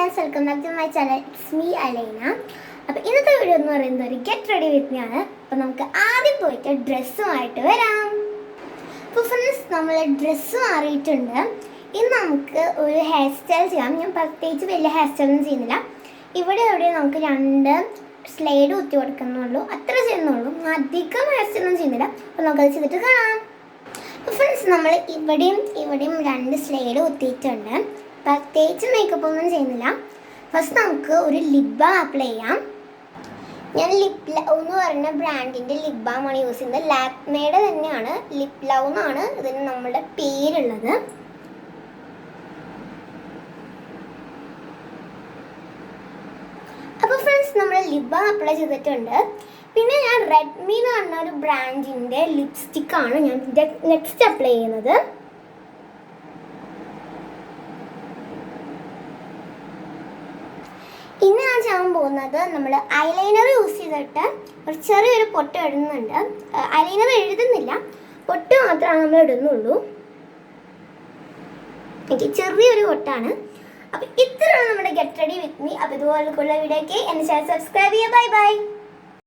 Friends, welcome back to my channel. It's me Alaina. അപ്പോൾ ഇന്നത്തെ video എന്ന് പറയുന്നത് ഒരു ഗെറ്റ് റെഡി വിത്ത് മീ ആണ്. അപ്പോൾ നമുക്ക് ആദ്യം പോയിട്ട് ഡ്രസ്സുമായിട്ട് വരാം. അപ്പോൾ ഫ്രണ്ട്സ്, നമ്മൾ ഡ്രസ്സ് മാറിയിട്ടുണ്ട്. ഇന്ന് നമുക്ക് ഒരു ഹെയർ സ്റ്റൈൽ ചെയ്യാം. ഞാൻ പ്രത്യേകിച്ച് വലിയ ഹെയർ സ്റ്റൈലൊന്നും ചെയ്യുന്നില്ല. ഇവിടെ നമുക്ക് 2 സ്ലൈഡ് കുത്തി കൊടുക്കുന്നുള്ളൂ, അത്ര ചെയ്യുന്നുള്ളൂ. അധികം ഹെയർ സ്റ്റൈലൊന്നും ചെയ്യുന്നില്ല. അപ്പോൾ നമുക്കത് ചെയ്തിട്ട് കാണാം. അപ്പോൾ ഫ്രണ്ട്സ്, നമ്മൾ ഇവിടെയും 2 സ്ലൈഡ് കുത്തിയിട്ടുണ്ട്. പ്രത്യേകിച്ച് മേക്കപ്പ് ഒന്നും ചെയ്യുന്നില്ല. ഫസ്റ്റ് നമുക്ക് ഒരു ലിപ് ബാം അപ്ലൈ ചെയ്യാം. ഞാൻ ലിപ് ലവ് എന്ന് പറയുന്ന ബ്രാൻഡിൻ്റെ ലിപ് ബാമാണ് യൂസ് ചെയ്യുന്നത്. ലാക്മേയുടെ തന്നെയാണ്, ലിപ് ലവ് എന്നാണ് ഇതിന് നമ്മുടെ പേരുള്ളത്. അപ്പോൾ ഫ്രണ്ട്സ്, നമ്മൾ ലിപ് ബാം അപ്ലൈ ചെയ്തിട്ടുണ്ട്. പിന്നെ ഞാൻ റെഡ്മി എന്ന് പറഞ്ഞ ഒരു ബ്രാൻഡിൻ്റെ ലിപ്സ്റ്റിക്കാണ് ഞാൻ നെക്സ്റ്റ് അപ്ലൈ ചെയ്യുന്നത്. ഇന്ന് ഞാൻ ചെയ്യാൻ പോകുന്നത്, നമ്മൾ ഐലൈനർ യൂസ് ചെയ്തിട്ട് ഒരു ചെറിയൊരു പൊട്ട് ഇടുന്നുണ്ട്. ഐലൈനർ എഴുതുന്നില്ല, പൊട്ട് മാത്രമാണ് നമ്മൾ ഇടുന്നുള്ളൂ. എനിക്ക് ചെറിയൊരു പൊട്ടാണ്. അപ്പോൾ ഇത്രയാണ് നമ്മുടെ ഗെറ്റ് റെഡി വിത്ത് മീ. അപ്പോൾ ഇതുപോലുള്ള വീഡിയോയ്ക്ക് എൻ്റെ ചാനൽ സബ്സ്ക്രൈബ് ചെയ്യുക. Bye bye.